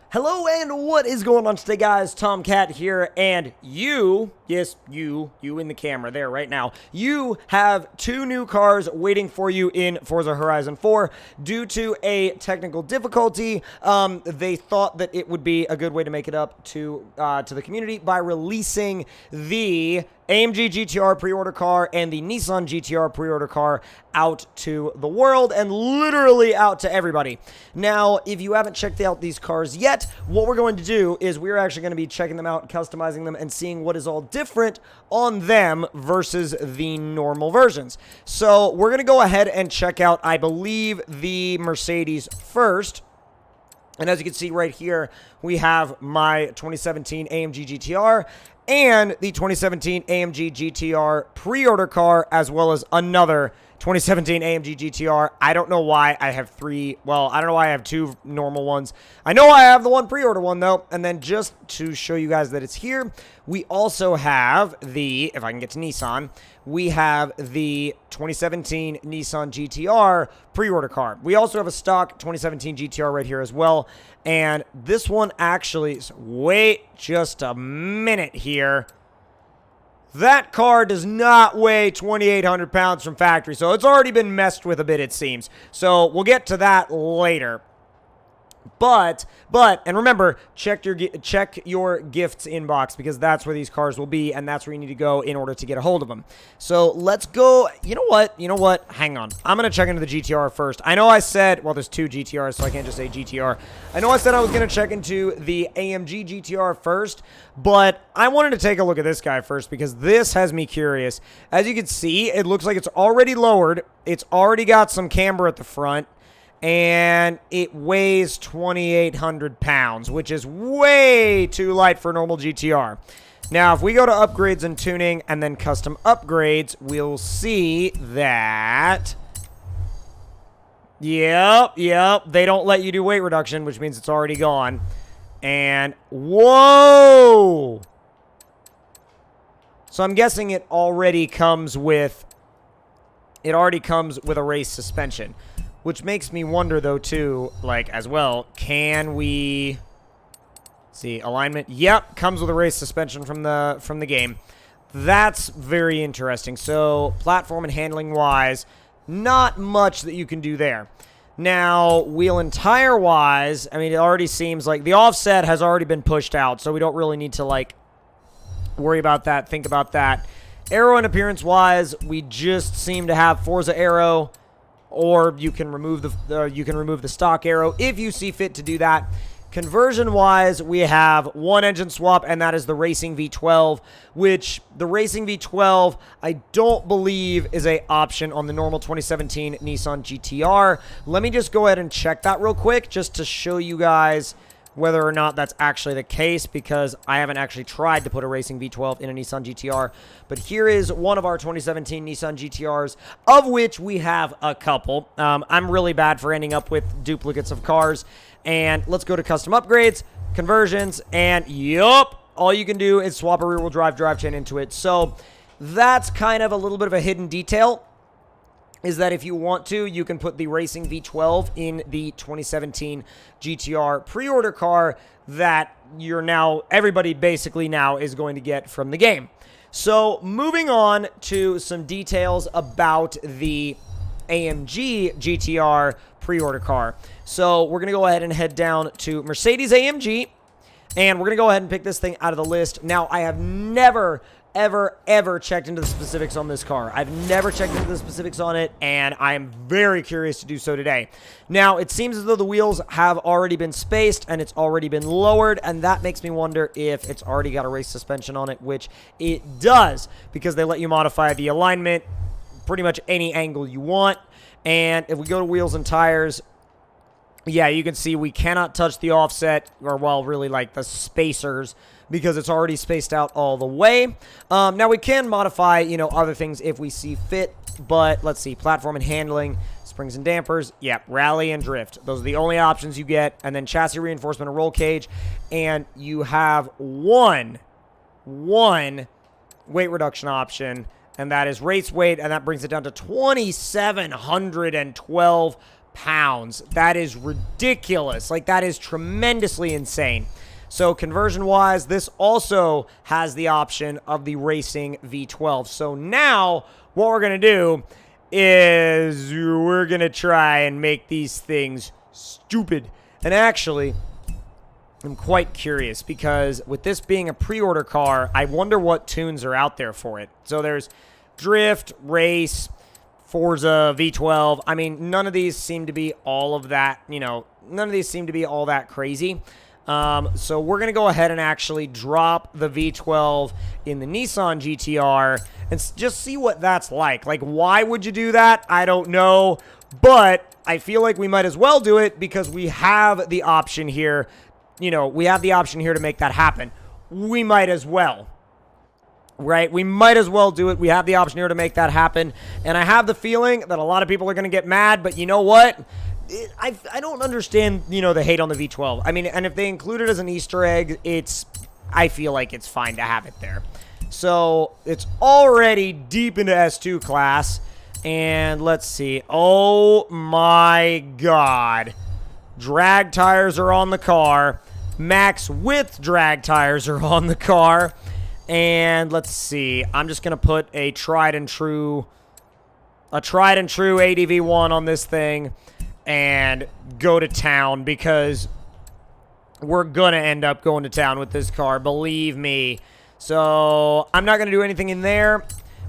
Hello and what is going on today, guys? Tomcat here, and you, yes, you in the camera there right now, you have two new cars waiting for you in Forza Horizon 4 due to a technical difficulty. They thought that it would be a good way to make it up to the community by releasing the Amg Gtr pre-order car and the Nissan Gtr pre-order car out to the world and literally out to everybody. Now, if you haven't checked out these cars yet, what we're going to do is we're actually going to be checking them out, customizing them, and seeing what is all different on them versus the normal versions. So we're going to go ahead and check out, I believe, the Mercedes first. And as you can see right here, we have my 2017 AMG GTR and the 2017 AMG GTR pre-order car, as well as another 2017 AMG GTR. I don't know why I have three. Well, I don't know why I have two normal ones. I know I have the one pre-order one, though. And then just to show you guys that it's here, we also have the, if I can get to Nissan, we have the 2017 Nissan GTR pre-order car. We also have a stock 2017 GTR right here as well. And this one actually, wait just a minute here. That car does not weigh 2,800 pounds from factory, so it's already been messed with a bit, it seems. So we'll get to that later. But, and remember, check your gifts inbox, because that's where these cars will be, and that's where you need to go in order to get a hold of them. So let's go. You know what? Hang on. I'm going to check into the GTR first. I know I said, well, there's two GTRs, so I can't just say GTR. I know I said I was going to check into the AMG GTR first, but I wanted to take a look at this guy first, because this has me curious. As you can see, it looks like it's already lowered. It's already got some camber at the front. And it weighs 2,800 pounds, which is way too light for a normal GTR. Now, if we go to upgrades and tuning and then custom upgrades, we'll see that... Yep, they don't let you do weight reduction, which means it's already gone. And, whoa! So I'm guessing it already comes with... It already comes with a race suspension. Which makes me wonder, though, too, like, as well, can we... See, alignment. Yep, comes with a race suspension from the game. That's very interesting. So, platform and handling-wise, not much that you can do there. Now, wheel and tire-wise, I mean, it already seems like the offset has already been pushed out, so we don't really need to, like, worry about that, think about that. Aero and appearance-wise, we just seem to have Forza Aero... Or you can remove the stock aero if you see fit to do that. Conversion-wise, we have one engine swap, and that is the Racing V12, which the Racing V12 I don't believe is an option on the normal 2017 Nissan GTR. Let me just go ahead and check that real quick just to show you guys whether or not that's actually the case, because I haven't actually tried to put a Racing V12 in a Nissan GTR. But here is one of our 2017 Nissan GTRs, of which we have a couple. I'm really bad for ending up with duplicates of cars. And let's go to custom upgrades, conversions, and yup, all you can do is swap a rear-wheel drive drivetrain into it. So that's kind of a little bit of a hidden detail. Is that if you want to, you can put the Racing V12 in the 2017 GTR pre-order car that everybody basically now is going to get from the game. So moving on to some details about the AMG GTR pre-order car. So we're going to go ahead and head down to Mercedes AMG, and we're going to go ahead and pick this thing out of the list. Now, I have never... ever checked into the specifics on this car. I've never checked into the specifics on it, and I am very curious to do so today. Now, it seems as though the wheels have already been spaced, and it's already been lowered, and that makes me wonder if it's already got a race suspension on it, which it does, because they let you modify the alignment pretty much any angle you want. And if we go to wheels and tires... Yeah, you can see we cannot touch the offset, or, well, really, like, the spacers, because it's already spaced out all the way. Now, we can modify, other things if we see fit, but let's see, platform and handling, springs and dampers, yeah, rally and drift. Those are the only options you get, and then chassis reinforcement and roll cage, and you have one weight reduction option, and that is race weight, and that brings it down to 2,712 pounds. That is ridiculous. Like, that is tremendously insane. So conversion-wise, this also has the option of the racing V12. So now what we're going to do is we're going to try and make these things stupid. And actually, I'm quite curious because with this being a pre-order car, I wonder what tunes are out there for it. So there's Drift, Race, Forza, V12. I mean, none of these seem to be all of that, you know, none of these seem to be all that crazy. So we're going to go ahead and actually drop the V12 in the Nissan GTR and just see what that's like. Like, why would you do that? I don't know, but I feel like we might as well do it because we have the option here. You know, we have the option here to make that happen. We might as well. Right? We might as well do it. We have the option here to make that happen. And I have the feeling that a lot of people are going to get mad, but you know what? I don't understand, you know, the hate on the V12. I mean, and if they include it as an Easter egg, I feel like it's fine to have it there. So it's already deep into S2 class. And let's see. Oh my God. Drag tires are on the car. Max with drag tires are on the car. And let's see. I'm just going to put a tried and true ADV1 on this thing and go to town because we're going to end up going to town with this car, believe me. So I'm not going to do anything in there,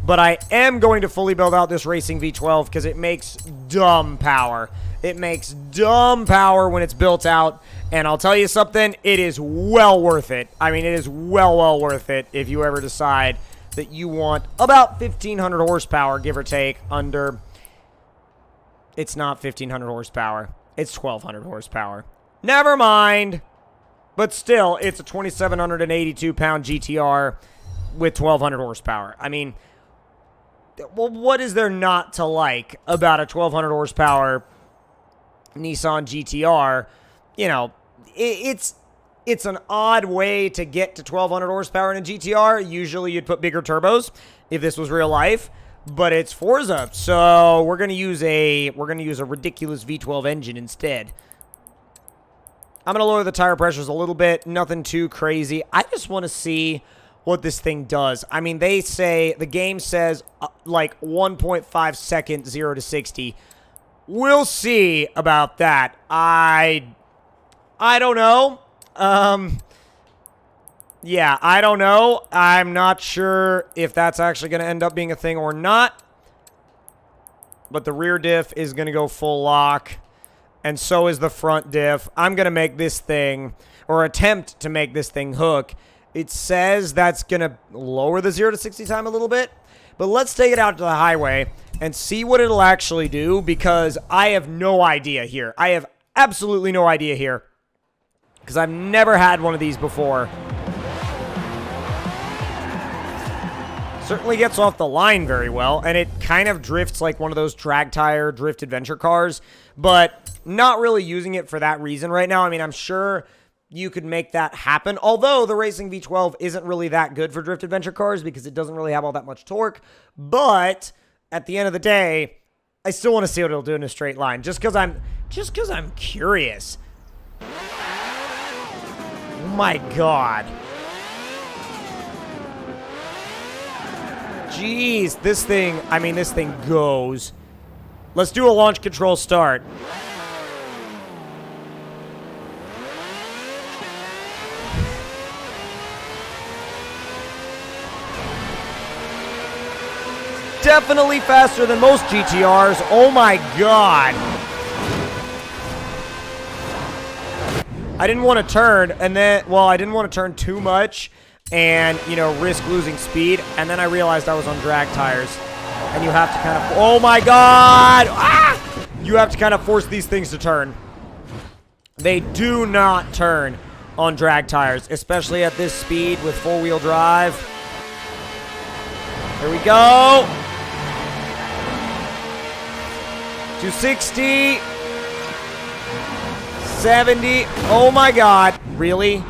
but I am going to fully build out this racing V12 because it makes dumb power. It makes dumb power when it's built out. And I'll tell you something, it is well worth it. I mean, it is well worth it if you ever decide that you want about 1,500 horsepower, give or take, under... It's not 1,500 horsepower. It's 1,200 horsepower. Never mind. But still, it's a 2,782-pound GTR with 1,200 horsepower. I mean, well, what is there not to like about a 1,200 horsepower Nissan GTR? You know, it's an odd way to get to 1,200 horsepower in a GTR. Usually you'd put bigger turbos if this was real life, but it's Forza. So we're going to use a ridiculous V12 engine instead. I'm going to lower the tire pressures a little bit, nothing too crazy. I just want to see what this thing does. I mean, they say, the game says like 1.5 seconds 0 to 60. We'll see about that. I don't know. Yeah, I don't know. I'm not sure if that's actually going to end up being a thing or not. But the rear diff is going to go full lock. And so is the front diff. I'm going to make this thing, or attempt to make this thing hook. It says that's going to lower the 0 to 60 time a little bit. But let's take it out to the highway and see what it'll actually do, because I have no idea here. I have absolutely no idea here, because I've never had one of these before. Certainly gets off the line very well, and it kind of drifts like one of those drag tire drift adventure cars, but not really using it for that reason right now. I mean, I'm sure you could make that happen, although the Racing V12 isn't really that good for drift adventure cars because it doesn't really have all that much torque. But at the end of the day, I still want to see what it'll do in a straight line, just because I'm curious. Oh my God. Jeez, this thing goes. Let's do a launch control start. Definitely faster than most GTRs. Oh my God. I didn't want to turn, and then, well, I didn't want to turn too much and, you know, risk losing speed. And then I realized I was on drag tires. And you have to kind of, oh my God! Ah! You have to kind of force these things to turn. They do not turn on drag tires, especially at this speed with four-wheel drive. Here we go. 260. 70. Oh my God. Really?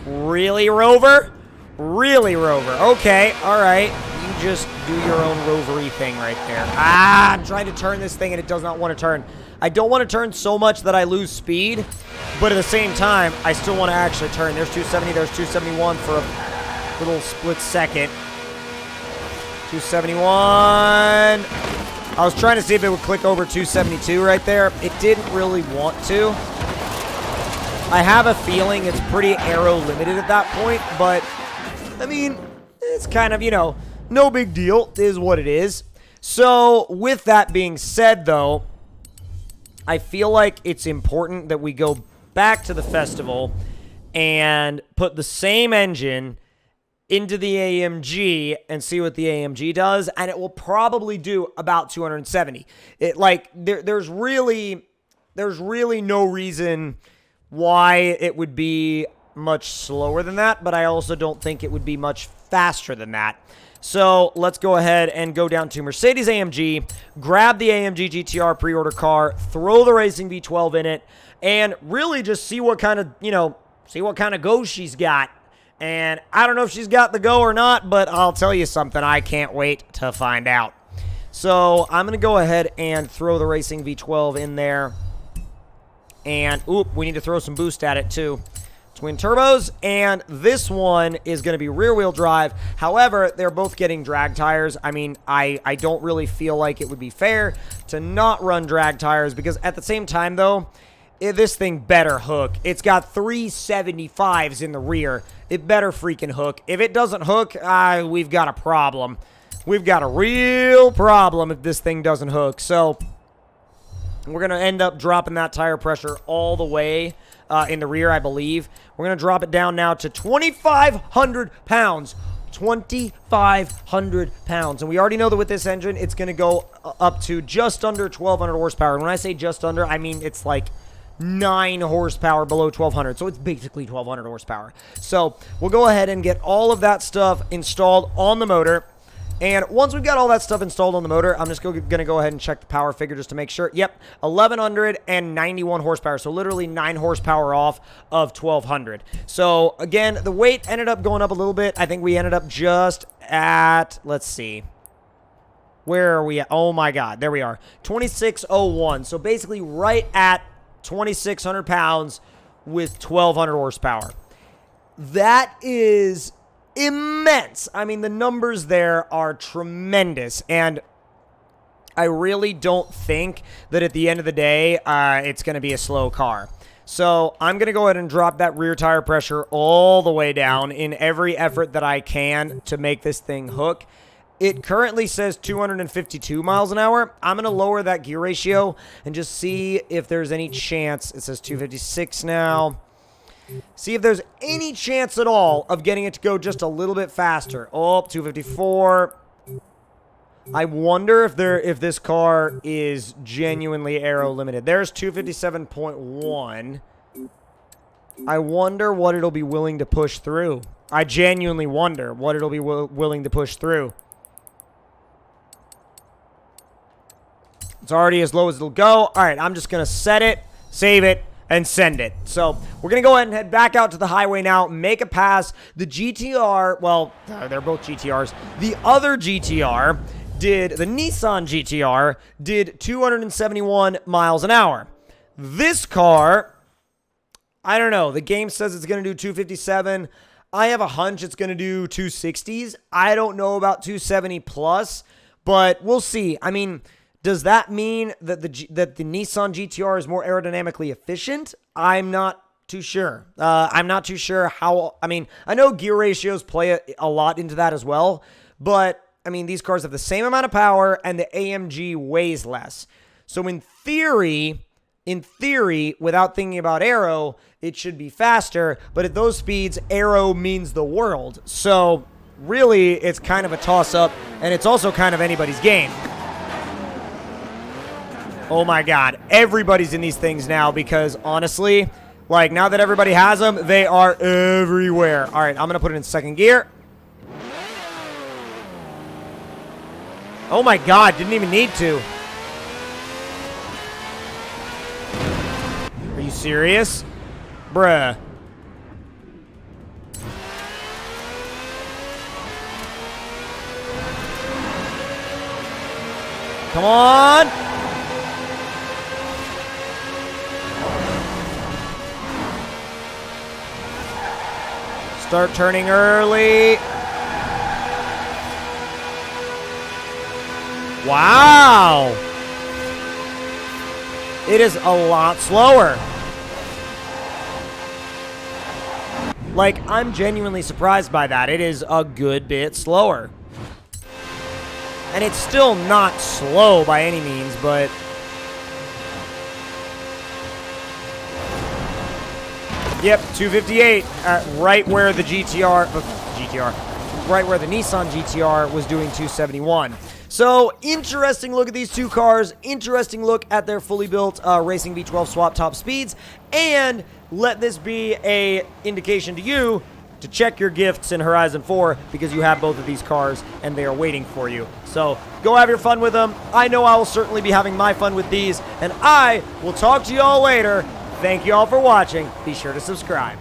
Really, Rover? Really, Rover. Okay, all right. You just do your own rovery thing right there. Ah, I'm trying to turn this thing and it does not want to turn. I don't want to turn so much that I lose speed, but at the same time, I still want to actually turn. There's 270, there's 271 for a little split second. 271. I was trying to see if it would click over 272 right there. It didn't really want to. I have a feeling it's pretty aero limited at that point, but I mean, it's kind of, you know, no big deal, is what it is. So with that being said, though, I feel like it's important that we go back to the festival and put the same engine into the AMG and see what the AMG does, and it will probably do about 270. It like there's really no reason why it would be much slower than that, but I also don't think it would be much faster than that. So let's go ahead and go down to Mercedes AMG, grab the AMG GTR pre-order car, throw the Racing V12 in it, and really just see what kind of, you know, see what kind of go she's got. And I don't know if she's got the go or not, but I'll tell you something, I can't wait to find out. So I'm going to go ahead and throw the Racing V12 in there. And, oop, we need to throw some boost at it too. Twin turbos, and this one is going to be rear-wheel drive. However, they're both getting drag tires. I mean, I don't really feel like it would be fair to not run drag tires, because at the same time, though, this thing better hook. It's got 375s in the rear. It better freaking hook. If it doesn't hook, we've got a problem. We've got a real problem if this thing doesn't hook. So we're going to end up dropping that tire pressure all the way in the rear, I believe. We're going to drop it down now to 2,500 pounds. 2,500 pounds. And we already know that with this engine, it's going to go up to just under 1,200 horsepower. And when I say just under, I mean it's like 9 horsepower below 1,200. So it's basically 1,200 horsepower. So we'll go ahead and get all of that stuff installed on the motor. And once we've got all that stuff installed on the motor, I'm just going to go ahead and check the power figure just to make sure. Yep, 1,191 horsepower. So literally 9 horsepower off of 1,200. So again, the weight ended up going up a little bit. I think we ended up just at, let's see. Where are we at? Oh my God, there we are. 2,601. So basically right at 2,600 pounds with 1,200 horsepower. That is immense. I mean, the numbers there are tremendous, and I really don't think that at the end of the day, it's going to be a slow car. So I'm going to go ahead and drop that rear tire pressure all the way down in every effort that I can to make this thing hook. It currently says 252 miles an hour. I'm going to lower that gear ratio and just see if there's any chance. It says 256 now. See if there's any chance at all of getting it to go just a little bit faster. Oh, 254. I wonder if this car is genuinely aero limited. There's 257.1. I wonder what it'll be willing to push through. I genuinely wonder what it'll be willing to push through. It's already as low as it'll go. All right, I'm just going to set it, save it, and send it. So we're going to go ahead and head back out to the highway now, make a pass. The GTR, well, they're both GTRs. The other GTR the Nissan GTR did 271 miles an hour. This car, I don't know. The game says it's going to do 257. I have a hunch it's going to do 260s. I don't know about 270 plus, but we'll see. I mean, does that mean that the Nissan GTR is more aerodynamically efficient? I'm not too sure. I'm not too sure how. I mean, I know gear ratios play a lot into that as well, but I mean, these cars have the same amount of power and the AMG weighs less. So in theory, without thinking about aero, it should be faster, but at those speeds, aero means the world. So really, it's kind of a toss-up, and it's also kind of anybody's game. Oh my God, everybody's in these things now because honestly, like now that everybody has them, they are everywhere. All right, I'm going to put it in second gear. Oh my God, didn't even need to. Are you serious? Bruh. Come on. Start turning early. Wow. It is a lot slower. Like, I'm genuinely surprised by that. It is a good bit slower. And it's still not slow by any means, but... Yep, 258, right where the right where the Nissan Gtr was doing 271. So, interesting look at these two cars, interesting look at their fully built Racing V12 swap top speeds, and let this be a indication to you to check your gifts in Horizon 4 because you have both of these cars and they are waiting for you. So, go have your fun with them. I know I will certainly be having my fun with these, and I will talk to you all later. Thank you all for watching. Be sure to subscribe.